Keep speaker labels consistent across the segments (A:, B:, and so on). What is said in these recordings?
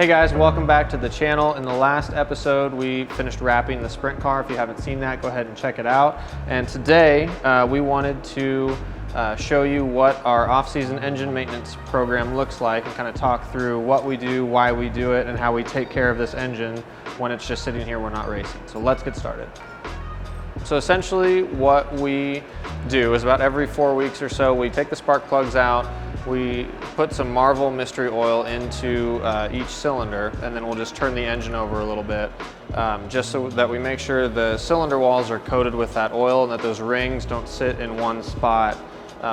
A: Hey guys, welcome back to the channel. In the last episode, we finished wrapping the sprint car. If you haven't seen that, go ahead and check it out. And today, we wanted to show you what our off-season engine maintenance program looks like and kind of talk through what we do, why we do it, and how we take care of this engine when it's just sitting here, we're not racing. So let's get started. So essentially what we do is about every 4 weeks or so, we take the spark plugs out, we put some Marvel mystery oil into each cylinder, and then we'll just turn the engine over a little bit, just so that we make sure the cylinder walls are coated with that oil and that those rings don't sit in one spot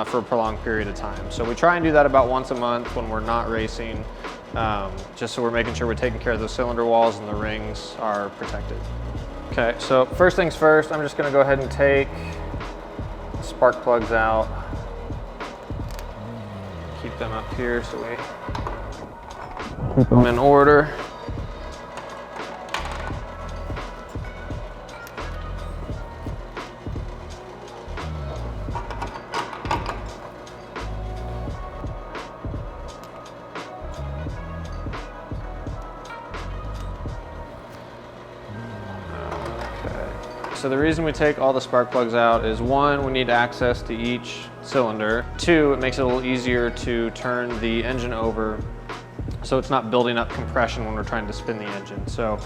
A: for a prolonged period of time. So we try and do that about once a month when we're not racing, just so we're making sure we're taking care of those cylinder walls and the rings are protected. Okay, so first things first, I'm just gonna go ahead and take the spark plugs out. Keep them up here so we keep them in order. So the reason we take all the spark plugs out is, one, we need access to each cylinder. Two, it makes it a little easier to turn the engine over so it's not building up compression when we're trying to spin the engine. So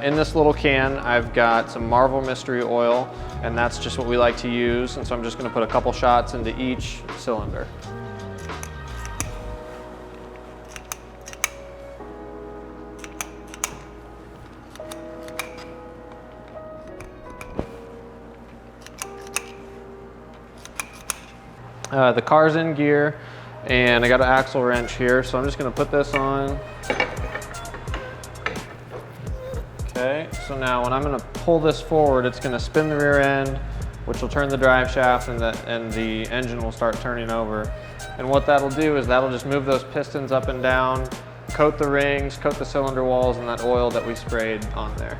A: in this little can, I've got some Marvel mystery oil, and that's just what we like to use. And so I'm just gonna put a couple shots into each cylinder. The car's in gear, and I got an axle wrench here, so I'm just gonna put this on. Okay, so now when I'm gonna pull this forward, it's gonna spin the rear end, which will turn the drive shaft, and the engine will start turning over. And what that'll do is that'll just move those pistons up and down, coat the rings, coat the cylinder walls, and that oil that we sprayed on there.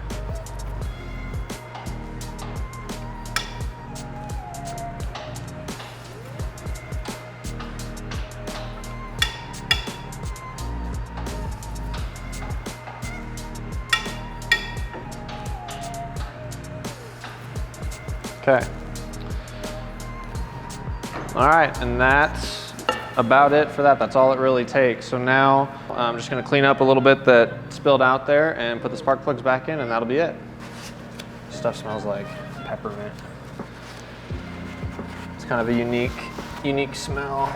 A: Okay. All right, and that's about it for that. That's all it really takes. So now I'm just gonna clean up a little bit that spilled out there and put the spark plugs back in, and that'll be it. Stuff smells like peppermint. It's kind of a unique smell.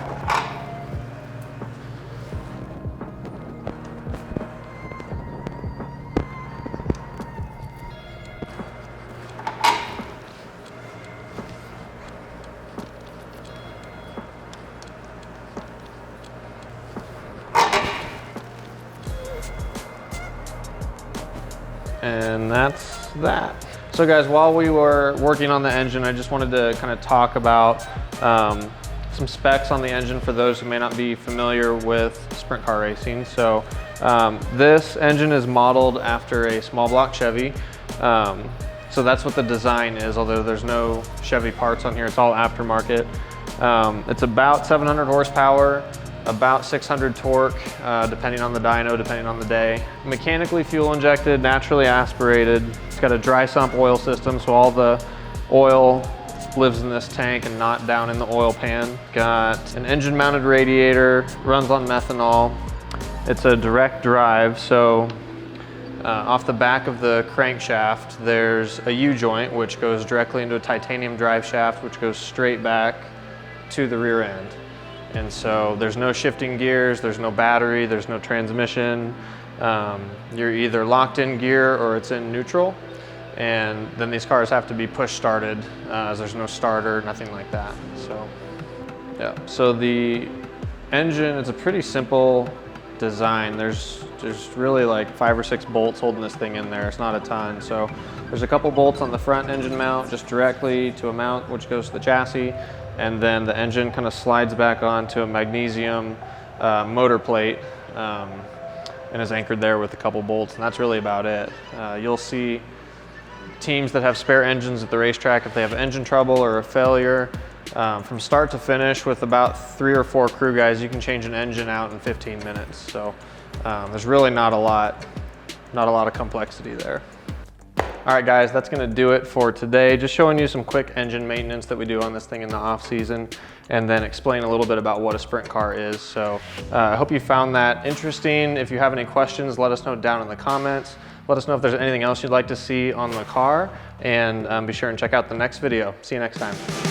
A: And that's that. So guys, while we were working on the engine, I just wanted to kind of talk about some specs on the engine for those who may not be familiar with sprint car racing. So this engine is modeled after a small block Chevy. So that's what the design is, although there's no Chevy parts on here, it's all aftermarket. It's about 700 horsepower, about 600 torque, depending on the dyno, depending on the day. Mechanically fuel injected, naturally aspirated. It's got a dry sump oil system, so all the oil lives in this tank and not down in the oil pan. Got an engine mounted radiator, runs on methanol. It's a direct drive, so off the back of the crankshaft, there's a U-joint, which goes directly into a titanium drive shaft, which goes straight back to the rear end. And so there's no shifting gears, there's no battery, there's no transmission. You're either locked in gear or it's in neutral. And then these cars have to be push started, as there's no starter, nothing like that. So, yeah. So the engine, it's a pretty simple design. There's really like 5 or 6 bolts holding this thing in there. It's not a ton. So there's a couple bolts on the front engine mount, just directly to a mount, which goes to the chassis. And then the engine kind of slides back onto a magnesium motor plate and is anchored there with a couple bolts, and that's really about it. You'll see teams that have spare engines at the racetrack, if they have engine trouble or a failure, from start to finish with about 3 or 4 crew guys, you can change an engine out in 15 minutes. So There's really not a lot of complexity there. All right guys, that's gonna do it for today. Just showing you some quick engine maintenance that we do on this thing in the off season, and then explain a little bit about what a sprint car is. So I hope you found that interesting. If you have any questions, let us know down in the comments. Let us know if there's anything else you'd like to see on the car, and be sure and check out the next video. See you next time.